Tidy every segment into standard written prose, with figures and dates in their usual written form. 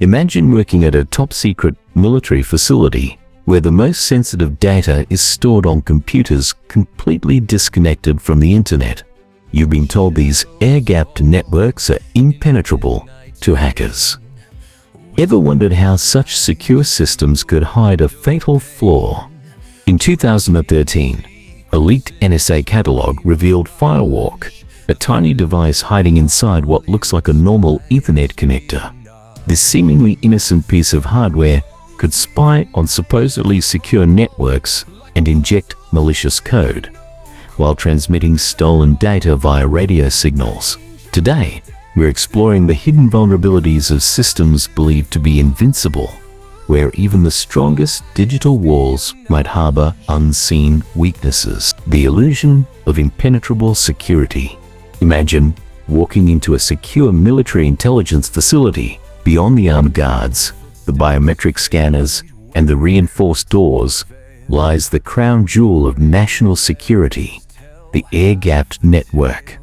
Imagine working at a top-secret military facility where the most sensitive data is stored on computers completely disconnected from the internet. You've been told these air-gapped networks are impenetrable to hackers. Ever wondered how such secure systems could hide a fatal flaw? In 2013, a leaked NSA catalog revealed Firewalk, a tiny device hiding inside what looks like a normal Ethernet connector. This seemingly innocent piece of hardware could spy on supposedly secure networks and inject malicious code, while transmitting stolen data via radio signals. Today, we're exploring the hidden vulnerabilities of systems believed to be invincible, where even the strongest digital walls might harbor unseen weaknesses. The illusion of impenetrable security. Imagine walking into a secure military intelligence facility. Beyond the armed guards, the biometric scanners, and the reinforced doors lies the crown jewel of national security, the air-gapped network.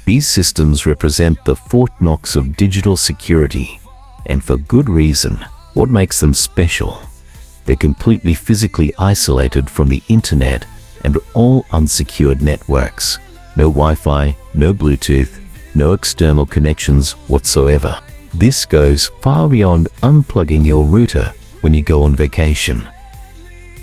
These systems represent the Fort Knox of digital security, and for good reason. What makes them special? They're completely physically isolated from the internet and all unsecured networks. No Wi-Fi, no Bluetooth, no external connections whatsoever. This goes far beyond unplugging your router when you go on vacation.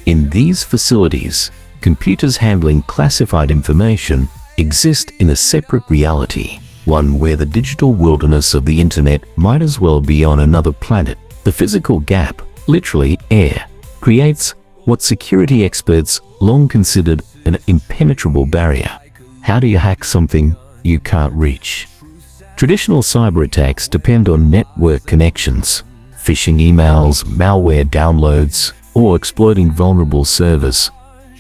In these facilities, computers handling classified information exist in a separate reality, one where the digital wilderness of the internet might as well be on another planet. The physical gap, literally air, creates what security experts long considered an impenetrable barrier. How do you hack something you can't reach? Traditional cyber attacks depend on network connections, phishing emails, malware downloads, or exploiting vulnerable servers.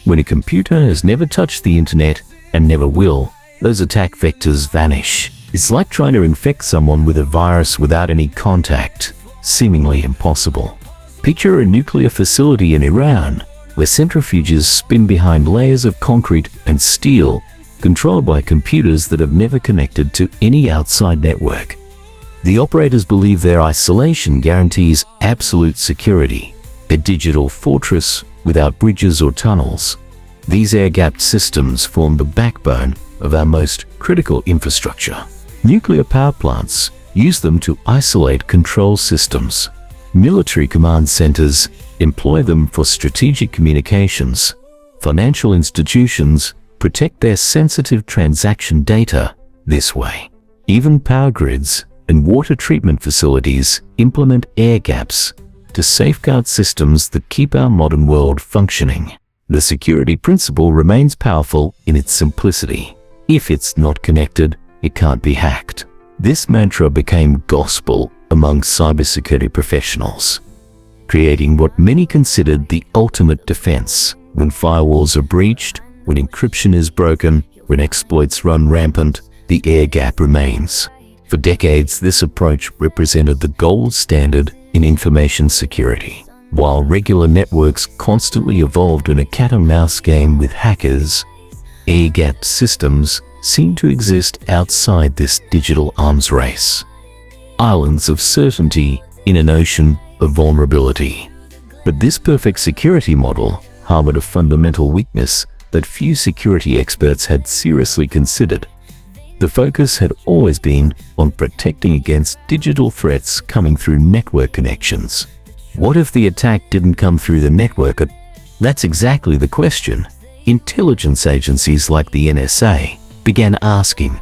When a computer has never touched the internet and never will, those attack vectors vanish. It's like trying to infect someone with a virus without any contact, seemingly impossible. Picture a nuclear facility in Iran, where centrifuges spin behind layers of concrete and steel, controlled by computers that have never connected to any outside network. The operators believe their isolation guarantees absolute security, a digital fortress without bridges or tunnels. These air-gapped systems form the backbone of our most critical infrastructure. Nuclear power plants use them to isolate control systems. Military command centers employ them for strategic communications. Financial institutions protect their sensitive transaction data this way. Even power grids and water treatment facilities implement air gaps to safeguard systems that keep our modern world functioning. The security principle remains powerful in its simplicity. If it's not connected, it can't be hacked. This mantra became gospel among cybersecurity professionals, creating what many considered the ultimate defense. When firewalls are breached, when encryption is broken, when exploits run rampant, the air gap remains. For decades, this approach represented the gold standard in information security. While regular networks constantly evolved in a cat-and-mouse game with hackers, air-gapped systems seem to exist outside this digital arms race. Islands of certainty in an ocean of vulnerability. But this perfect security model harbored a fundamental weakness that few security experts had seriously considered. The focus had always been on protecting against digital threats coming through network connections. What if the attack didn't come through the network? That's exactly the question intelligence agencies like the NSA began asking.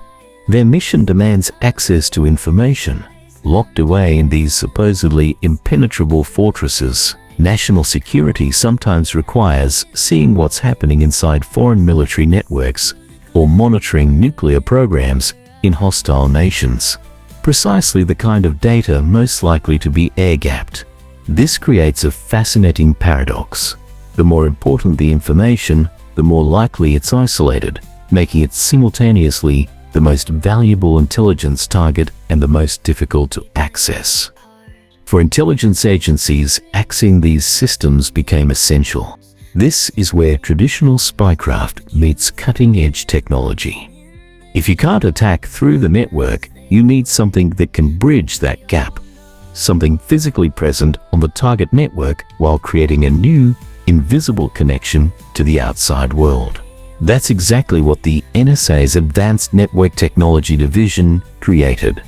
Their mission demands access to information locked away in these supposedly impenetrable fortresses. National security sometimes requires seeing what's happening inside foreign military networks or monitoring nuclear programs in hostile nations. Precisely the kind of data most likely to be air-gapped. This creates a fascinating paradox. The more important the information, the more likely it's isolated, making it simultaneously the most valuable intelligence target and the most difficult to access. For intelligence agencies, accessing these systems became essential. This is where traditional spycraft meets cutting-edge technology. If you can't attack through the network, you need something that can bridge that gap. something physically present on the target network while creating a new, invisible connection to the outside world. That's exactly what the NSA's Advanced Network Technology Division created.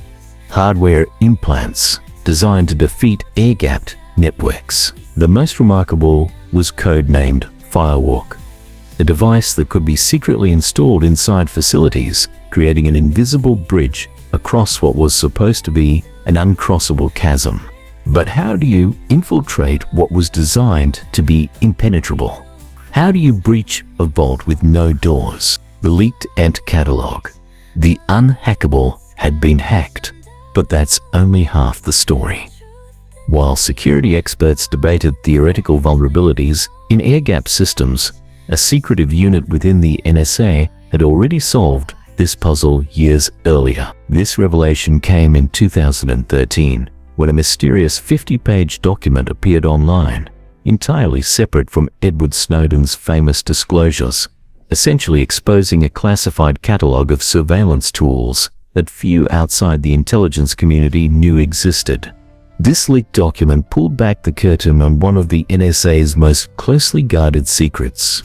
Hardware implants designed to defeat air-gapped networks. The most remarkable was codenamed Firewalk, a device that could be secretly installed inside facilities, creating an invisible bridge across what was supposed to be an uncrossable chasm. But how do you infiltrate what was designed to be impenetrable? How do you breach a vault with no doors? The leaked Ant catalog, the unhackable, had been hacked, but that's only half the story. While security experts debated theoretical vulnerabilities in air-gapped systems, a secretive unit within the NSA had already solved this puzzle years earlier. This revelation came in 2013, when a mysterious 50-page document appeared online, entirely separate from Edward Snowden's famous disclosures, essentially exposing a classified catalog of surveillance tools that few outside the intelligence community knew existed. This leaked document pulled back the curtain on one of the NSA's most closely guarded secrets.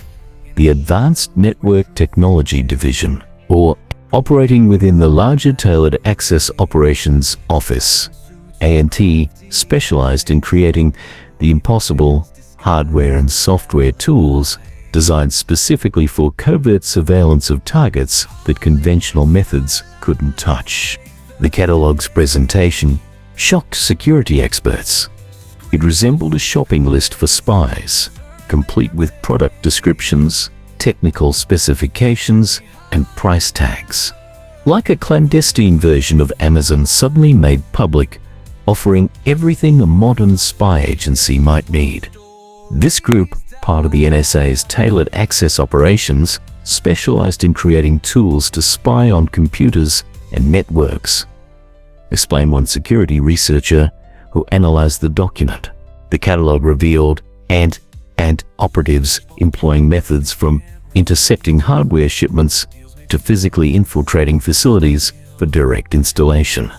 The Advanced Network Technology Division, or operating within the larger Tailored Access Operations Office, A&T, specialized in creating the impossible hardware and software tools designed specifically for covert surveillance of targets that conventional methods couldn't touch. The catalog's presentation shocked security experts. It resembled a shopping list for spies, complete with product descriptions, technical specifications, and price tags. Like a clandestine version of Amazon suddenly made public, offering everything a modern spy agency might need. This group, part of the NSA's Tailored Access Operations, specialized in creating tools to spy on computers and networks, explained one security researcher who analyzed the document. The catalog revealed and operatives employing methods from intercepting hardware shipments to physically infiltrating facilities for direct installation.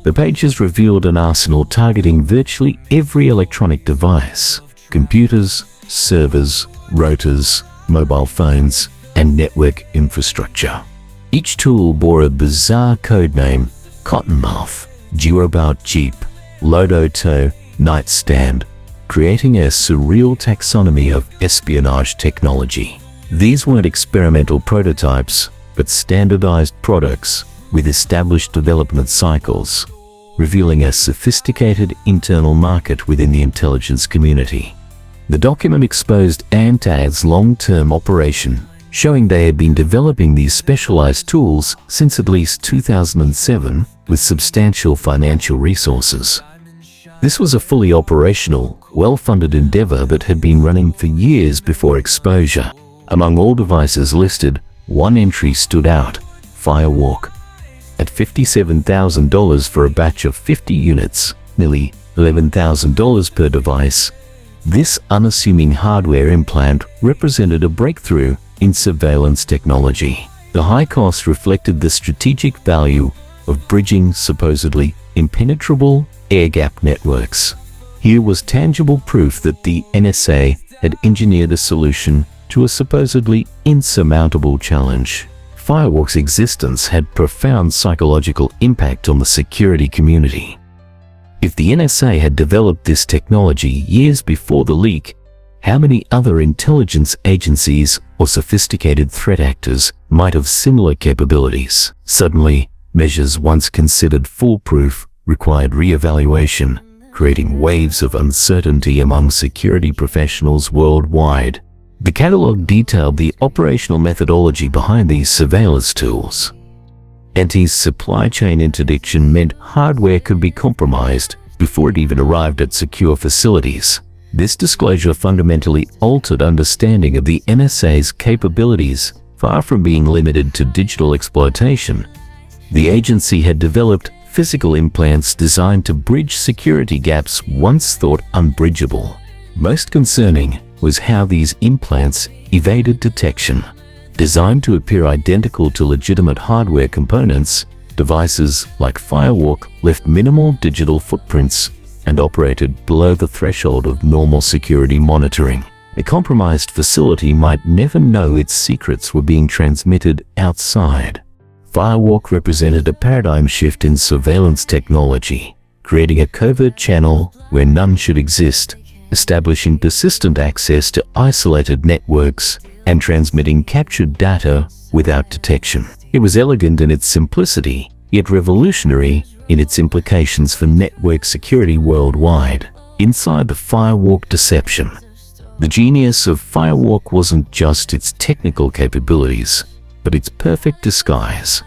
The pages revealed an arsenal targeting virtually every electronic device: computers, servers, routers, mobile phones, and network infrastructure. Each tool bore a bizarre codename: Cottonmouth, Girobout Jeep, Lodoto Nightstand, creating a surreal taxonomy of espionage technology. These weren't experimental prototypes, but standardized products with established development cycles, revealing a sophisticated internal market within the intelligence community. The document exposed ANTAD's long-term operation, showing they had been developing these specialized tools since at least 2007 with substantial financial resources. This was a fully operational, well-funded endeavor that had been running for years before exposure. Among all devices listed, one entry stood out: Firewalk. At $57,000 for a batch of 50 units, nearly $11,000 per device, this unassuming hardware implant represented a breakthrough in surveillance technology. The high cost reflected the strategic value of bridging supposedly impenetrable air-gapped networks. Here was tangible proof that the NSA had engineered a solution to a supposedly insurmountable challenge. Firewalk's existence had profound psychological impact on the security community. If the NSA had developed this technology years before the leak, how many other intelligence agencies or sophisticated threat actors might have similar capabilities? Suddenly, measures once considered foolproof required re-evaluation, creating waves of uncertainty among security professionals worldwide. The catalog detailed the operational methodology behind these surveillance tools. ANT's supply chain interdiction meant hardware could be compromised before it even arrived at secure facilities. This disclosure fundamentally altered understanding of the NSA's capabilities. Far from being limited to digital exploitation, the agency had developed physical implants designed to bridge security gaps once thought unbridgeable. Most concerning was how these implants evaded detection. Designed to appear identical to legitimate hardware components, devices like Firewalk left minimal digital footprints, and operated below the threshold of normal security monitoring. A compromised facility might never know its secrets were being transmitted outside. Firewalk represented a paradigm shift in surveillance technology, creating a covert channel where none should exist, establishing persistent access to isolated networks, and transmitting captured data without detection. It was elegant in its simplicity, yet revolutionary in its implications for network security worldwide. Inside the Firewalk deception, the genius of Firewalk wasn't just its technical capabilities, but its perfect disguise.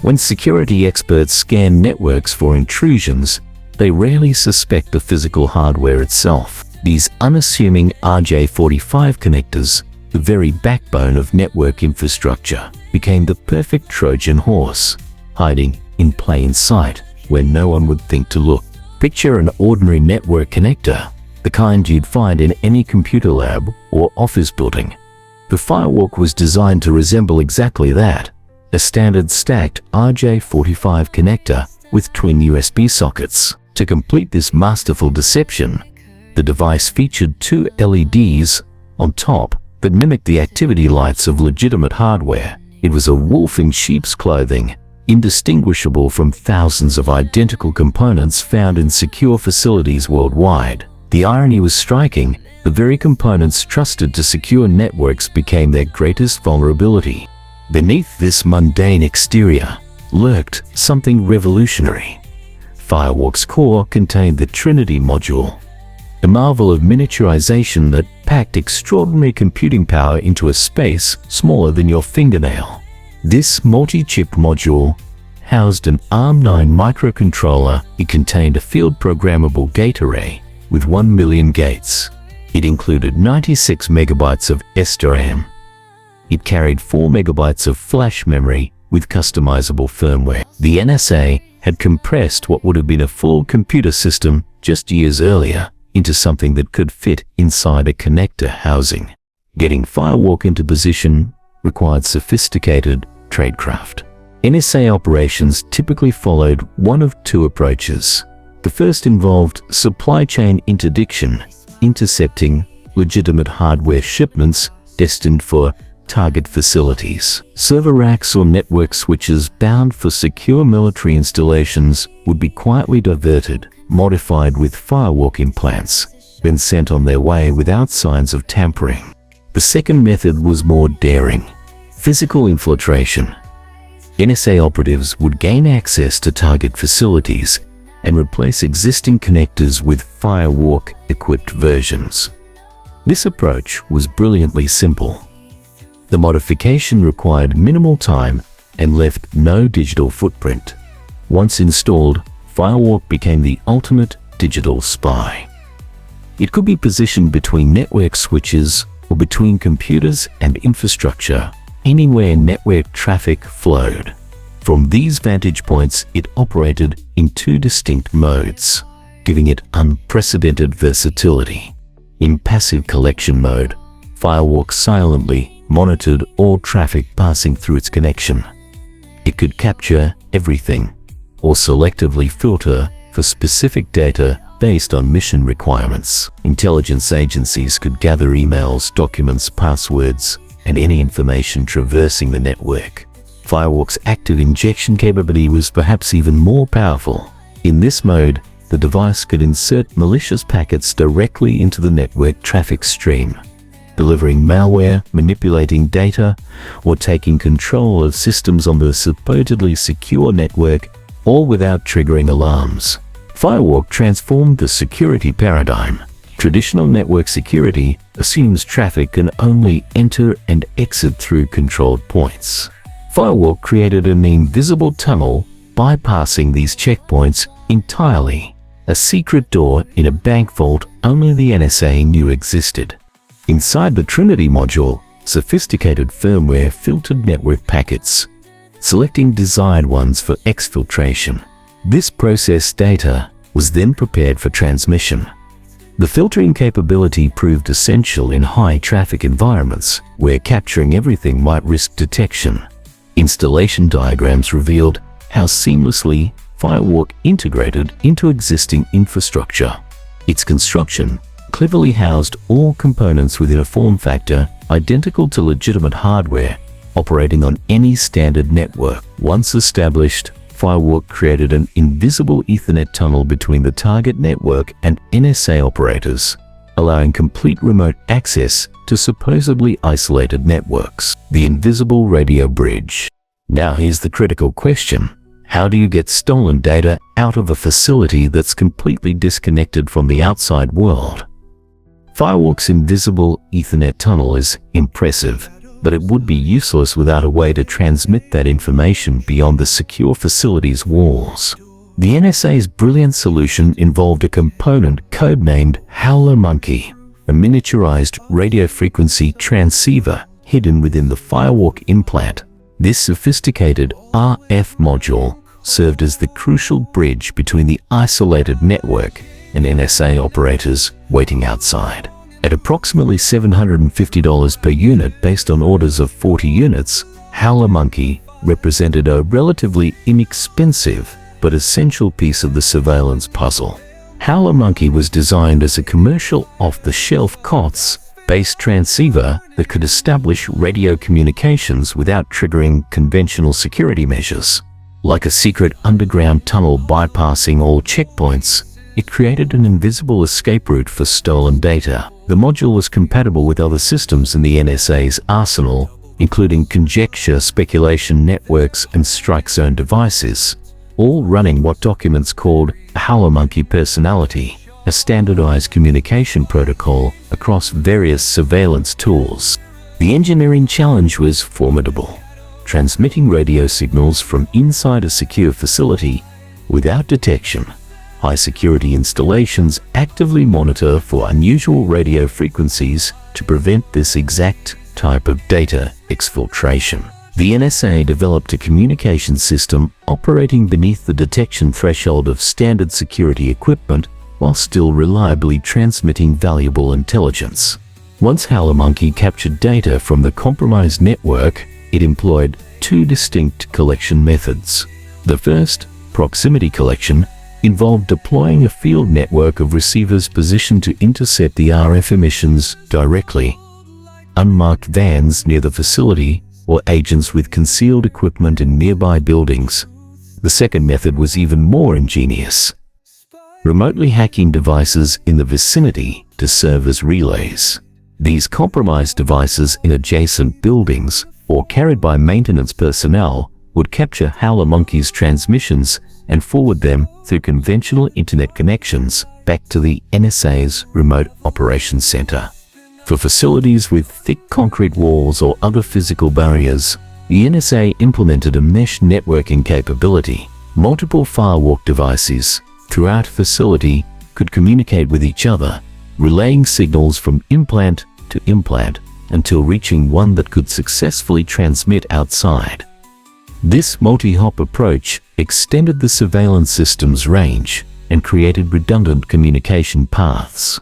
When security experts scan networks for intrusions, they rarely suspect the physical hardware itself. These unassuming RJ45 connectors, the very backbone of network infrastructure, became the perfect Trojan horse, hiding in plain sight where no one would think to look. Picture an ordinary network connector, the kind you'd find in any computer lab or office building. The Firewalk was designed to resemble exactly that, a standard stacked RJ45 connector with twin USB sockets. To complete this masterful deception, the device featured two LEDs on top that mimicked the activity lights of legitimate hardware. It was a wolf in sheep's clothing, indistinguishable from thousands of identical components found in secure facilities worldwide. The irony was striking. The very components trusted to secure networks became their greatest vulnerability. Beneath this mundane exterior lurked something revolutionary. Firewalk's core contained the Trinity module, a marvel of miniaturization that packed extraordinary computing power into a space smaller than your fingernail. This multi-chip module housed an ARM9 microcontroller. It contained a field-programmable gate array with 1 million gates. It included 96 megabytes of SRAM. It carried 4 megabytes of flash memory with customizable firmware. The NSA had compressed what would have been a full computer system just years earlier into something that could fit inside a connector housing. Getting Firewalk into position required sophisticated tradecraft. NSA operations typically followed one of two approaches. The first involved supply chain interdiction, intercepting legitimate hardware shipments destined for target facilities. Server racks or network switches bound for secure military installations would be quietly diverted, modified with Firewalk implants, then sent on their way without signs of tampering. The second method was more daring: physical infiltration. NSA operatives would gain access to target facilities and replace existing connectors with Firewalk-equipped versions. This approach was brilliantly simple. The modification required minimal time and left no digital footprint. Once installed, Firewalk became the ultimate digital spy. It could be positioned between network switches or between computers and infrastructure, anywhere network traffic flowed. From these vantage points, it operated in two distinct modes, giving it unprecedented versatility. In passive collection mode, Firewalk silently monitored all traffic passing through its connection. It could capture everything or selectively filter for specific data based on mission requirements. Intelligence agencies could gather emails, documents, passwords, and any information traversing the network. Firewalk's active injection capability was perhaps even more powerful. In this mode, the device could insert malicious packets directly into the network traffic stream, delivering malware, manipulating data, or taking control of systems on the supposedly secure network, all without triggering alarms. Firewalk transformed the security paradigm. Traditional network security assumes traffic can only enter and exit through controlled points. Firewalk created an invisible tunnel, bypassing these checkpoints entirely. A secret door in a bank vault only the NSA knew existed. Inside the Trinity module, sophisticated firmware filtered network packets, selecting desired ones for exfiltration. This processed data was then prepared for transmission. The filtering capability proved essential in high-traffic environments where capturing everything might risk detection. Installation diagrams revealed how seamlessly Firewalk integrated into existing infrastructure. Its construction cleverly housed all components within a form factor identical to legitimate hardware operating on any standard network. Once established, Firewalk created an invisible Ethernet tunnel between the target network and NSA operators, allowing complete remote access to supposedly isolated networks. The invisible radio bridge. Now here's the critical question. How do you get stolen data out of a facility that's completely disconnected from the outside world? Firewalk's invisible Ethernet tunnel is impressive, but it would be useless without a way to transmit that information beyond the secure facility's walls. The NSA's brilliant solution involved a component codenamed Howler Monkey, a miniaturized radio frequency transceiver hidden within the Firewalk implant. This sophisticated RF module served as the crucial bridge between the isolated network and NSA operators waiting outside. At approximately $750 per unit based on orders of 40 units, Howler Monkey represented a relatively inexpensive but essential piece of the surveillance puzzle. Howler Monkey was designed as a commercial off-the-shelf COTS-based transceiver that could establish radio communications without triggering conventional security measures. Like a secret underground tunnel bypassing all checkpoints, it created an invisible escape route for stolen data. The module was compatible with other systems in the NSA's arsenal, including conjecture, speculation networks, and strike zone devices, all running what documents called a Howler Monkey personality, a standardized communication protocol across various surveillance tools. The engineering challenge was formidable, transmitting radio signals from inside a secure facility without detection. High-security installations actively monitor for unusual radio frequencies to prevent this exact type of data exfiltration. The NSA developed a communication system operating beneath the detection threshold of standard security equipment while still reliably transmitting valuable intelligence. Once Howler Monkey captured data from the compromised network, it employed two distinct collection methods. The first, proximity collection, involved deploying a field network of receivers positioned to intercept the RF emissions directly. Unmarked vans near the facility or agents with concealed equipment in nearby buildings. The second method was even more ingenious, remotely hacking devices in the vicinity to serve as relays. These compromised devices in adjacent buildings or carried by maintenance personnel would capture Howler Monkey's transmissions and forward them through conventional internet connections back to the NSA's remote operations center. For facilities with thick concrete walls or other physical barriers, the NSA implemented a mesh networking capability. Multiple Firewalk devices throughout a facility could communicate with each other, relaying signals from implant to implant until reaching one that could successfully transmit outside. This multi-hop approach extended the surveillance system's range and created redundant communication paths.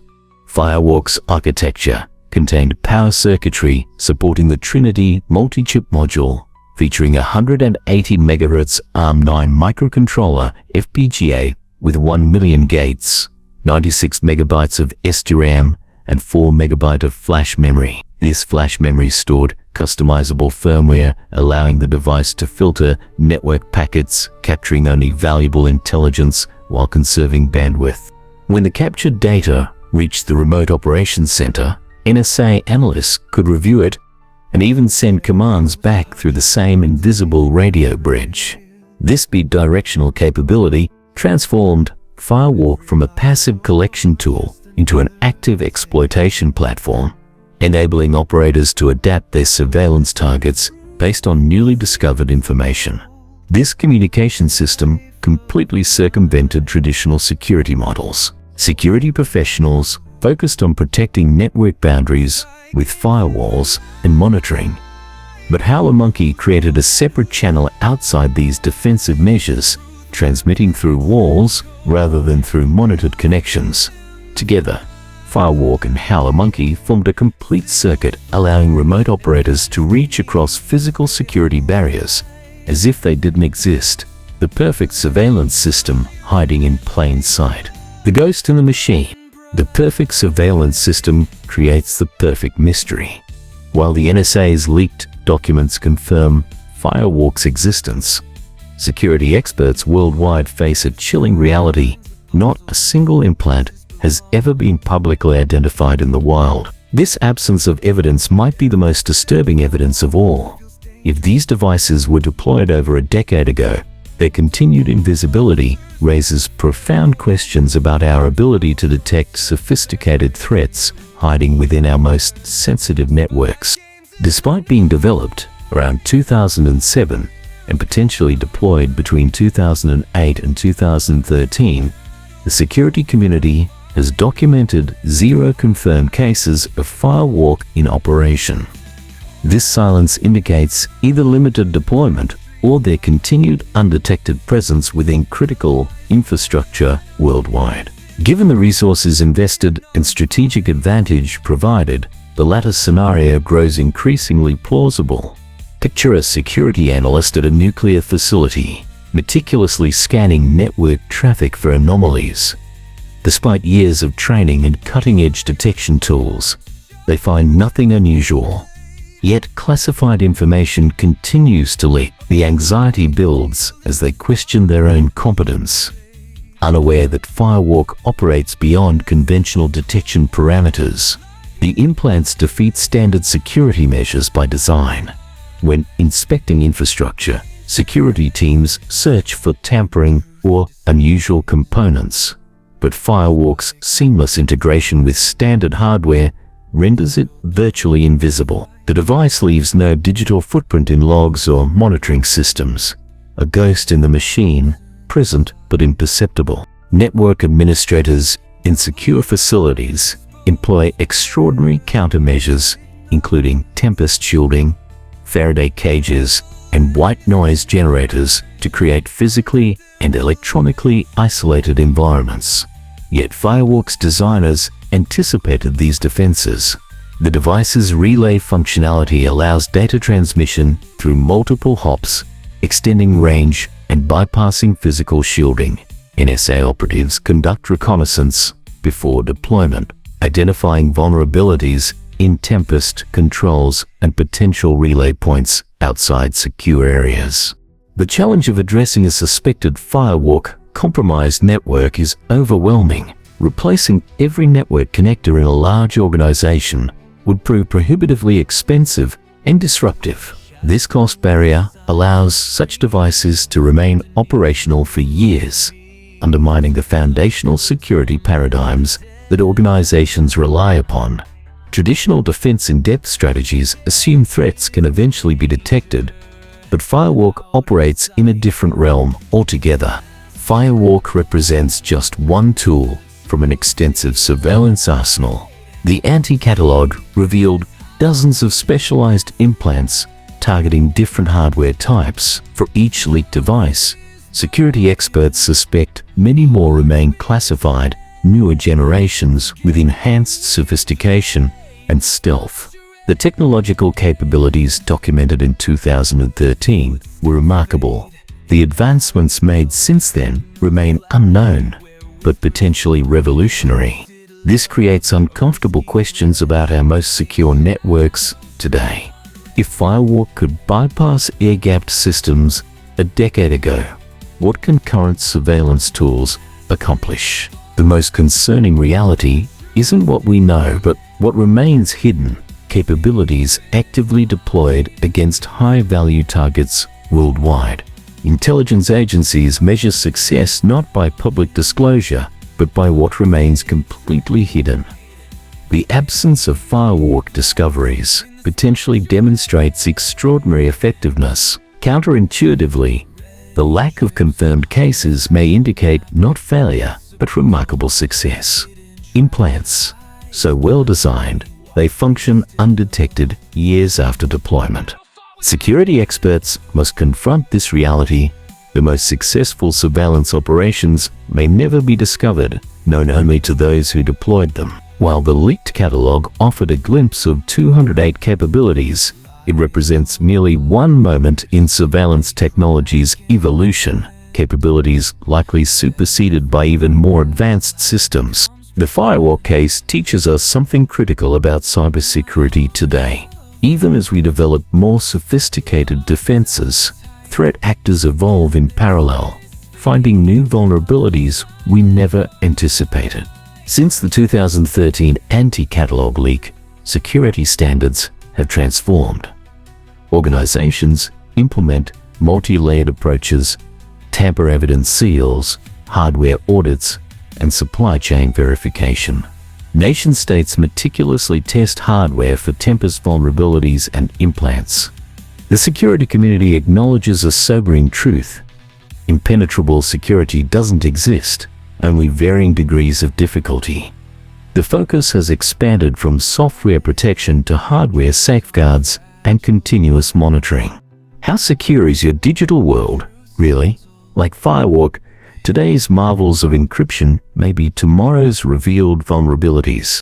Firewalk's architecture contained power circuitry supporting the Trinity multi-chip module, featuring a 180 MHz ARM9 microcontroller FPGA with 1 million gates, 96 MB of SDRAM, and 4 MB of flash memory. This flash memory stored customizable firmware, allowing the device to filter network packets, capturing only valuable intelligence while conserving bandwidth. When the captured data reached the remote operations center, NSA analysts could review it and even send commands back through the same invisible radio bridge. This bidirectional capability transformed Firewalk from a passive collection tool into an active exploitation platform, enabling operators to adapt their surveillance targets based on newly discovered information. This communication system completely circumvented traditional security models. Security professionals focused on protecting network boundaries with firewalls and monitoring. But Howler Monkey created a separate channel outside these defensive measures, transmitting through walls rather than through monitored connections. Together, Firewalk and Howler Monkey formed a complete circuit, allowing remote operators to reach across physical security barriers as if they didn't exist. the perfect surveillance system hiding in plain sight. The ghost in the machine. The perfect surveillance system creates the perfect mystery. While the NSA's leaked documents confirm Firewalk's existence, security experts worldwide face a chilling reality. Not a single implant has ever been publicly identified in the wild. This absence of evidence might be the most disturbing evidence of all. If these devices were deployed over a decade ago, their continued invisibility raises profound questions about our ability to detect sophisticated threats hiding within our most sensitive networks. Despite being developed around 2007 and potentially deployed between 2008 and 2013, the security community has documented 0 confirmed cases of Firewalk in operation. This silence indicates either limited deployment or their continued undetected presence within critical infrastructure worldwide. Given the resources invested and strategic advantage provided, the latter scenario grows increasingly plausible. Picture a security analyst at a nuclear facility, meticulously scanning network traffic for anomalies. Despite years of training and cutting-edge detection tools, they find nothing unusual. Yet classified information continues to leak. The anxiety builds as they question their own competence. Unaware that Firewalk operates beyond conventional detection parameters, the implants defeat standard security measures by design. When inspecting infrastructure, security teams search for tampering or unusual components, but Firewalk's seamless integration with standard hardware renders it virtually invisible. The device leaves no digital footprint in logs or monitoring systems, a ghost in the machine, present but imperceptible. Network administrators in secure facilities employ extraordinary countermeasures, including tempest shielding, Faraday cages, and white noise generators to create physically and electronically isolated environments. Yet Firewalk's designers anticipated these defenses. The device's relay functionality allows data transmission through multiple hops, extending range and bypassing physical shielding. NSA operatives conduct reconnaissance before deployment, identifying vulnerabilities in tempest controls and potential relay points outside secure areas. The challenge of addressing a suspected Firewalk compromised network is overwhelming. Replacing every network connector in a large organization would prove prohibitively expensive and disruptive. This cost barrier allows such devices to remain operational for years, undermining the foundational security paradigms that organizations rely upon. Traditional defense-in-depth strategies assume threats can eventually be detected, but Firewalk operates in a different realm altogether. Firewalk represents just one tool from an extensive surveillance arsenal. The anti-catalog revealed dozens of specialized implants targeting different hardware types. For each leaked device, security experts suspect many more remain classified, newer generations with enhanced sophistication and stealth. The technological capabilities documented in 2013 were remarkable. The advancements made since then remain unknown, but potentially revolutionary. This creates uncomfortable questions about our most secure networks today. If Firewalk could bypass air-gapped systems a decade ago, what can current surveillance tools accomplish? The most concerning reality isn't what we know, but what remains hidden: capabilities actively deployed against high-value targets worldwide. Intelligence agencies measure success not by public disclosure, but by what remains completely hidden. The absence of Firewalk discoveries potentially demonstrates extraordinary effectiveness. Counterintuitively, the lack of confirmed cases may indicate not failure, but remarkable success. Implants, so well designed, they function undetected years after deployment. Security experts must confront this reality. The most successful surveillance operations may never be discovered, known only to those who deployed them. While the leaked catalog offered a glimpse of 208 capabilities, it represents merely one moment in surveillance technology's evolution. capabilities likely superseded by even more advanced systems. The Firewalk case teaches us something critical about cybersecurity today. Even as we develop more sophisticated defenses, threat actors evolve in parallel, finding new vulnerabilities we never anticipated. Since the 2013 anti-catalog leak, security standards have transformed. Organizations implement multi-layered approaches, tamper evidence seals, hardware audits, and supply chain verification. Nation-states meticulously test hardware for tampers, vulnerabilities, and implants. The security community acknowledges a sobering truth. Impenetrable security doesn't exist, only varying degrees of difficulty. The focus has expanded from software protection to hardware safeguards and continuous monitoring. How secure is your digital world, really? Like Firewalk, today's marvels of encryption may be tomorrow's revealed vulnerabilities.